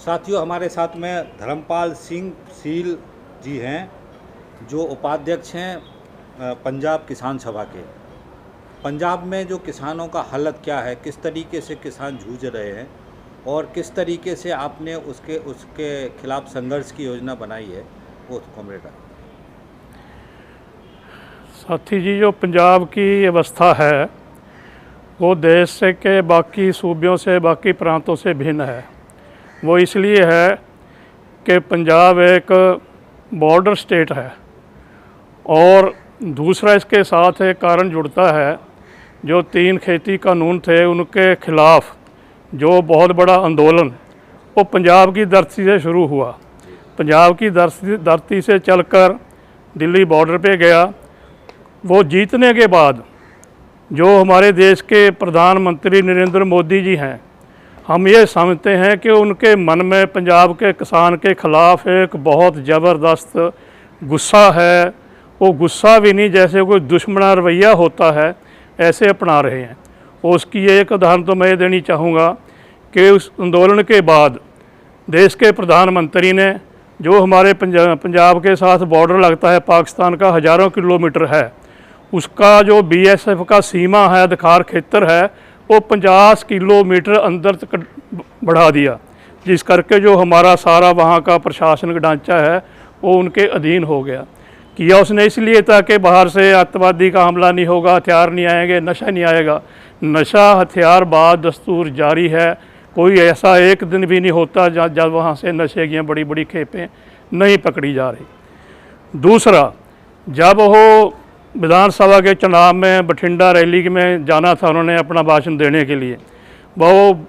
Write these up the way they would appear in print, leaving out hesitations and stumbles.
साथियों, हमारे साथ में धर्मपाल सिंह सील जी हैं, जो उपाध्यक्ष हैं पंजाब किसान सभा के। पंजाब में जो किसानों का हालत क्या है, किस तरीके से किसान जूझ रहे हैं और किस तरीके से आपने उसके खिलाफ संघर्ष की योजना बनाई है, वो कॉमरेड। साथी जी, जो पंजाब की अवस्था है वो देश से के बाकी सूबों से, बाकी प्रांतों से भिन्न है। वो इसलिए है कि पंजाब एक बॉर्डर स्टेट है और दूसरा इसके साथ एक कारण जुड़ता है, जो 3 खेती कानून थे उनके खिलाफ जो बहुत बड़ा आंदोलन वो पंजाब की धरती से शुरू हुआ। पंजाब की धरती से चलकर दिल्ली बॉर्डर पे गया। वो जीतने के बाद जो हमारे देश के प्रधानमंत्री नरेंद्र मोदी जी हैं, हम ये समझते हैं कि उनके मन में पंजाब के किसान के ख़िलाफ़ एक बहुत ज़बरदस्त गुस्सा है। वो गुस्सा भी नहीं जैसे कोई दुश्मना रवैया होता है ऐसे अपना रहे हैं। उसकी एक उदाहरण तो मैं देनी चाहूँगा कि उस आंदोलन के बाद देश के प्रधानमंत्री ने, जो हमारे पंजाब के साथ बॉर्डर लगता है पाकिस्तान का, हज़ारों किलोमीटर है, उसका जो BSF का सीमा है, अधिकार क्षेत्र है, वो 50 किलोमीटर अंदर तक बढ़ा दिया, जिस करके जो हमारा सारा वहाँ का प्रशासनिक ढांचा है वो उनके अधीन हो गया। किया उसने इसलिए ताकि बाहर से आतंकवादी का हमला नहीं होगा, हथियार नहीं आएंगे, नशा नहीं आएगा। नशा हथियार बाद दस्तूर जारी है। कोई ऐसा एक दिन भी नहीं होता जब वहाँ से नशे की बड़ी बड़ी खेपें नहीं पकड़ी जा रही। दूसरा, जब वो विधानसभा के चुनाव में बठिंडा रैली में जाना था उन्होंने अपना भाषण देने के लिए, वो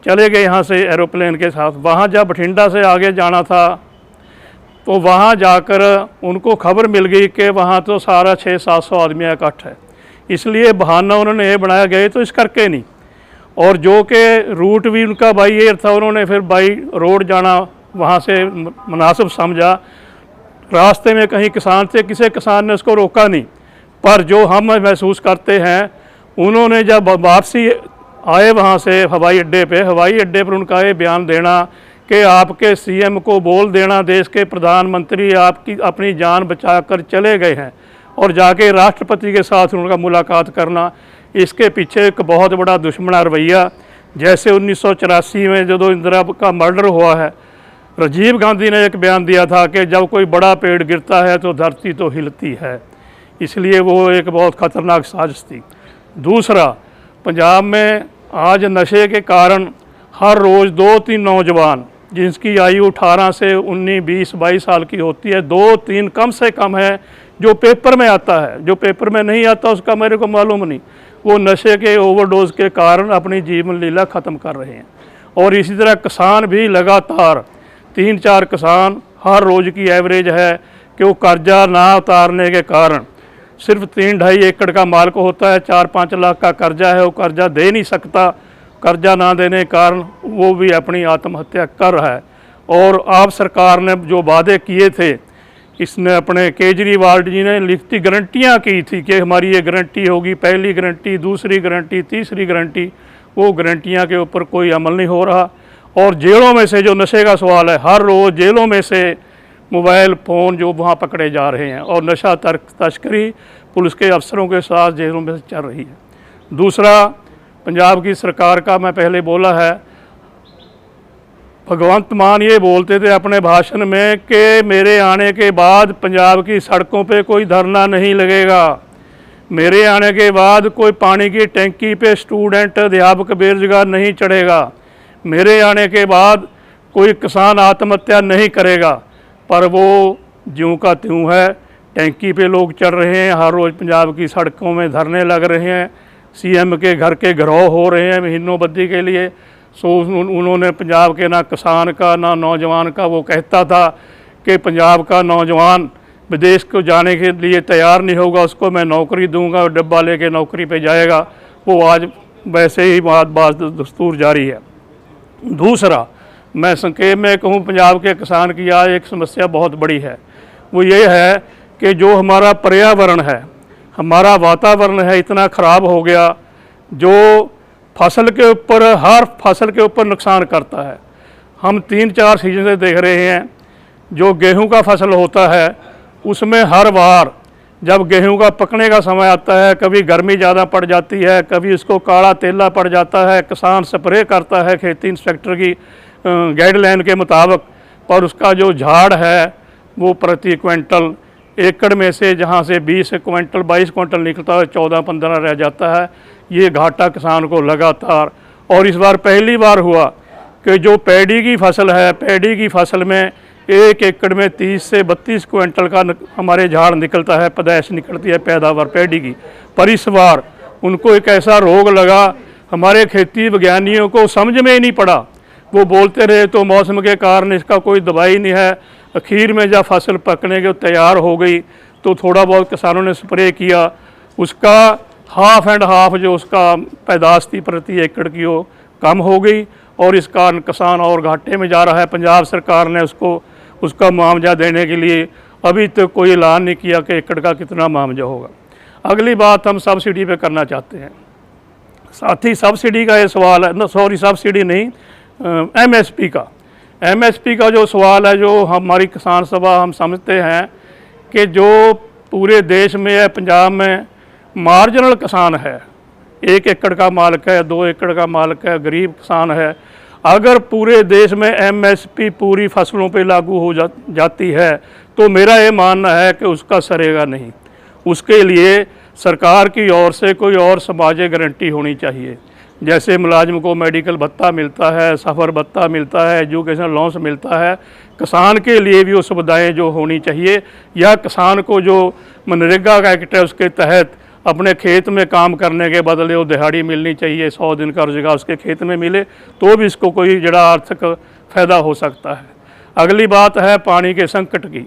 चले गए यहाँ से एरोप्लेन के साथ। वहाँ जब बठिंडा से आगे जाना था तो वहाँ जाकर उनको खबर मिल गई कि वहाँ तो सारा 600-700 आदमी इकट्ठ है। इसलिए बहाना उन्होंने ये बनाया, गए तो इस करके नहीं। और जो कि रूट भी उनका बाई एयर था, उन्होंने फिर बाई रोड जाना वहाँ से मुनासिब समझा। रास्ते में कहीं किसान थे, किसी किसान ने उसको रोका नहीं। पर जो हम महसूस करते हैं, उन्होंने जब वापसी आए वहाँ से हवाई अड्डे पर उनका ये बयान देना कि आपके CM को बोल देना, देश के प्रधानमंत्री आपकी अपनी जान बचाकर चले गए हैं, और जाके राष्ट्रपति के साथ उनका मुलाकात करना, इसके पीछे एक बहुत बड़ा दुश्मना रवैया। जैसे 1984 में जो इंदिरा का मर्डर हुआ है, राजीव गांधी ने एक बयान दिया था कि जब कोई बड़ा पेड़ गिरता है तो धरती तो हिलती है। इसलिए वो एक बहुत ख़तरनाक साजिश थी। दूसरा, पंजाब में आज नशे के कारण हर रोज़ 2-3 नौजवान जिनकी आयु 18 से 19, 20, 22 साल की होती है, 2-3 कम से कम है जो पेपर में आता है। जो पेपर में नहीं आता उसका मेरे को मालूम नहीं। वो नशे के ओवरडोज के कारण अपनी जीवन लीला ख़त्म कर रहे हैं। और इसी तरह किसान भी लगातार 3-4 किसान हर रोज़ की एवरेज है कि वो कर्जा ना उतारने के कारण, सिर्फ 3-2.5 एकड़ का मालिक होता है, 4-5 लाख का कर्जा है, वो कर्जा दे नहीं सकता। कर्जा ना देने के कारण वो भी अपनी आत्महत्या कर रहा है। और आप सरकार ने जो वादे किए थे, इसने अपने केजरीवाल जी ने लिखती गारंटियाँ की थी कि हमारी ये गारंटी होगी, पहली गारंटी, दूसरी गारंटी, तीसरी गारंटी, वो गारंटियाँ के ऊपर कोई अमल नहीं हो रहा। और जेलों में से जो नशे का सवाल है, हर रोज़ जेलों में से मोबाइल फ़ोन जो वहाँ पकड़े जा रहे हैं, और नशा तस्करी पुलिस के अफसरों के साथ जेलों में से चल रही है। दूसरा, पंजाब की सरकार का मैं पहले बोला है, भगवंत मान ये बोलते थे अपने भाषण में कि मेरे आने के बाद पंजाब की सड़कों पे कोई धरना नहीं लगेगा, मेरे आने के बाद कोई पानी की टैंकी पे स्टूडेंट, अध्यापक बेरोजगार नहीं चढ़ेगा, मेरे आने के बाद कोई किसान आत्महत्या नहीं करेगा। पर वो ज्यों का त्यों है, टैंकी पे लोग चढ़ रहे हैं, हर रोज़ पंजाब की सड़कों में धरने लग रहे हैं, CM के घर के घरौह हो रहे हैं महीनों बद्दी के लिए। उन्होंने पंजाब के ना किसान का ना नौजवान का, वो कहता था कि पंजाब का नौजवान विदेश को जाने के लिए तैयार नहीं होगा, उसको मैं नौकरी दूंगा, डब्बा लेके नौकरी पे जाएगा। वो आज वैसे ही बात दस्तूर जारी है। दूसरा, मैं संक्षेप में कहूँ, पंजाब के किसान की आज एक समस्या बहुत बड़ी है। वो ये है कि जो हमारा पर्यावरण है, हमारा वातावरण है, इतना ख़राब हो गया, जो फसल के ऊपर, हर फसल के ऊपर नुकसान करता है। हम 3-4 सीजन से देख रहे हैं, जो गेहूं का फसल होता है उसमें हर बार जब गेहूं का पकने का समय आता है, कभी गर्मी ज़्यादा पड़ जाती है, कभी इसको काला तेला पड़ जाता है, किसान स्प्रे करता है खेती इंस्पेक्टर की गाइडलाइन के मुताबिक, पर उसका जो झाड़ है वो प्रति क्विंटल एकड़ में से जहाँ से 20 क्विंटल 22 क्विंटल निकलता है 14-15 रह जाता है। ये घाटा किसान को लगातार, और इस बार पहली बार हुआ कि जो पैडी की फसल है, पैडी की फसल में 1 एकड़ में 30 से 32 क्विंटल का हमारे झाड़ निकलता है, पैदाइश निकलती है पैदावार पैडी की। पर इस बार उनको एक ऐसा रोग लगा, हमारे खेती विज्ञानियों को समझ में ही नहीं पड़ा। वो बोलते रहे तो मौसम के कारण इसका कोई दवाई नहीं है। आखिर में जब फसल पकने के तैयार हो गई तो थोड़ा बहुत किसानों ने स्प्रे किया, उसका हाफ एंड हाफ जो उसका पैदाश थी प्रति एकड़ की वो कम हो गई, और इस कारण किसान और घाटे में जा रहा है। पंजाब सरकार ने उसका मुआवजा देने के लिए अभी तक कोई ऐलान नहीं किया कि एकड़ का कितना मुआवजा होगा। अगली बात हम सब्सिडी पे करना चाहते हैं। साथ ही सब्सिडी का ये सवाल है, सॉरी सब्सिडी नहीं, एमएसपी का जो सवाल है, जो हमारी किसान सभा हम समझते हैं कि जो पूरे देश में है, पंजाब में मार्जिनल किसान है, 1 एकड़ का मालिक है, 2 एकड़ का मालिक है, गरीब किसान है, अगर पूरे देश में एमएसपी पूरी फसलों पे लागू हो जाती है तो मेरा ये मानना है कि उसका सरेगा नहीं। उसके लिए सरकार की ओर से कोई और समाजी गारंटी होनी चाहिए। जैसे मुलाजिम को मेडिकल भत्ता मिलता है, सफ़र भत्ता मिलता है, एजुकेशन लोन्स मिलता है, किसान के लिए भी वो सुविधाएँ जो होनी चाहिए, या किसान को जो मनरेगा का एक्ट है उसके तहत अपने खेत में काम करने के बदले वो दिहाड़ी मिलनी चाहिए, 100 दिन का रोजगार उसके खेत में मिले तो भी इसको कोई जड़ा आर्थिक फ़ायदा हो सकता है। अगली बात है पानी के संकट की।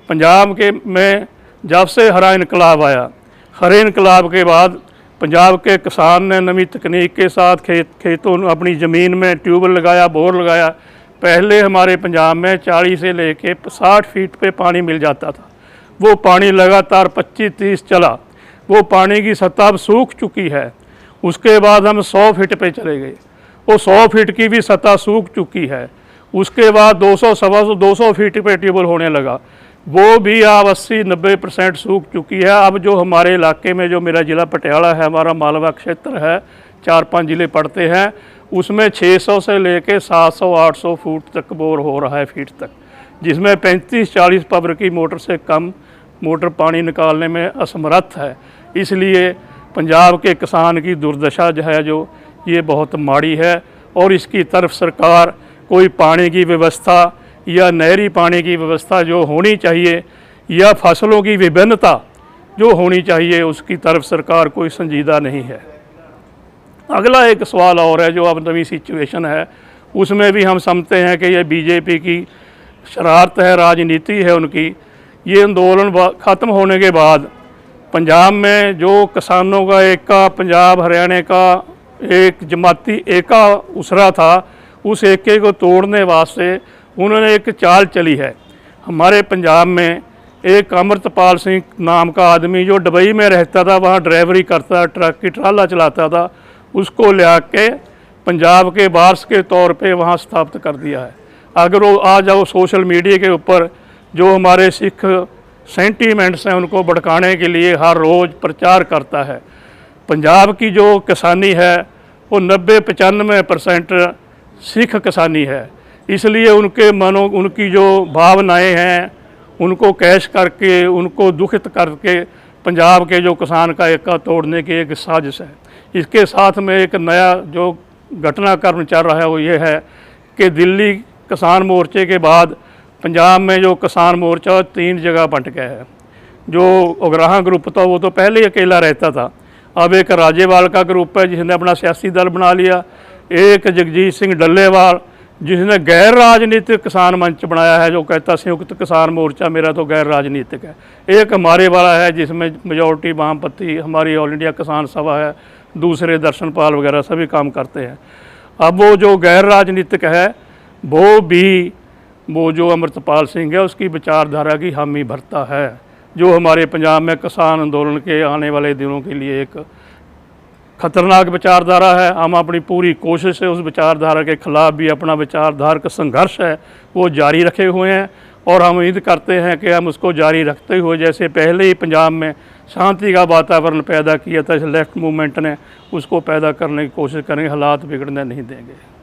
पंजाब के में जब से हरा इनकलाब आया, हरे इनकलाब के बाद पंजाब के किसान ने नवी तकनीक के साथ खेतों अपनी ज़मीन में ट्यूबवेल लगाया, बोर लगाया। पहले हमारे पंजाब में 40 से लेके 60 फीट पे पानी मिल जाता था, वो पानी लगातार 25-30 चला, वो पानी की सतह अब सूख चुकी है। उसके बाद हम 100 फीट पे चले गए, वो 100 फीट की भी सतह सूख चुकी है। उसके बाद 200 फीट पे ट्यूबवेल होने लगा, वो भी अब 80-90% सूख चुकी है। अब जो हमारे इलाके में, जो मेरा ज़िला पटियाला है, हमारा मालवा क्षेत्र है, 4-5 ज़िले पड़ते हैं, उसमें 600 से लेके 700-800 फुट तक बोर हो रहा है, फीट तक, जिसमें 35-40 पावर की मोटर से कम मोटर पानी निकालने में असमर्थ है। इसलिए पंजाब के किसान की दुर्दशा जो है, जो ये बहुत माड़ी है, और इसकी तरफ सरकार कोई पानी की व्यवस्था या नहरी पानी की व्यवस्था जो होनी चाहिए, या फसलों की विभिन्नता जो होनी चाहिए, उसकी तरफ सरकार कोई संजीदा नहीं है। अगला एक सवाल और है, जो अब नई सिचुएशन है, उसमें भी हम समझते हैं कि ये बीजेपी की शरारत है, राजनीति है उनकी। ये आंदोलन ख़त्म होने के बाद पंजाब में जो किसानों का एका, पंजाब हरियाणा का एक जमाती एका उसरा था, उस एके को तोड़ने वास्ते उन्होंने एक चाल चली है। हमारे पंजाब में एक अमृतपाल सिंह नाम का आदमी, जो दुबई में रहता था, वहाँ ड्राइवरी करता, ट्रक की ट्राला चलाता था, उसको ले आके पंजाब के वारस के तौर पे वहाँ स्थापित कर दिया है। अगर वो आ जाओ सोशल मीडिया के ऊपर, जो हमारे सिख सेंटीमेंट्स हैं उनको भड़काने के लिए हर रोज़ प्रचार करता है। पंजाब की जो किसानी है वो 90-95% सिख किसानी है, इसलिए उनके मनों, उनकी जो भावनाएं हैं, उनको कैश करके, उनको दुखित करके पंजाब के जो किसान का एका तोड़ने की एक साजिश है। इसके साथ में एक नया जो घटनाक्रम चल रहा है वो ये है कि दिल्ली किसान मोर्चे के बाद पंजाब में जो किसान मोर्चा 3 जगह बंट गया है। जो उगराहा ग्रुप था वो तो पहले ही अकेला रहता था, अब एक राजेवाल का ग्रुप है जिसने अपना सियासी दल बना लिया, एक जगजीत सिंह डल्लेवाल जिसने गैर राजनीतिक किसान मंच बनाया है, जो कहता संयुक्त किसान मोर्चा मेरा तो गैर राजनीतिक है, एक हमारे वाला है जिसमें मेजॉरिटी वामपंथी, हमारी ऑल इंडिया किसान सभा है, दूसरे दर्शनपाल वगैरह सभी काम करते हैं। अब वो जो गैर राजनीतिक है वो जो अमृतपाल सिंह है उसकी विचारधारा की हामी भरता है, जो हमारे पंजाब में किसान आंदोलन के आने वाले दिनों के लिए एक खतरनाक विचारधारा है। हम अपनी पूरी कोशिश है उस विचारधारा के खिलाफ भी अपना विचारधारक संघर्ष है वो जारी रखे हुए हैं, और हम उम्मीद करते हैं कि हम उसको जारी रखते हुए, जैसे पहले ही पंजाब में शांति का वातावरण पैदा किया था इस लेफ्ट मूवमेंट ने, उसको पैदा करने की कोशिश करेंगे, हालात बिगड़ने नहीं देंगे।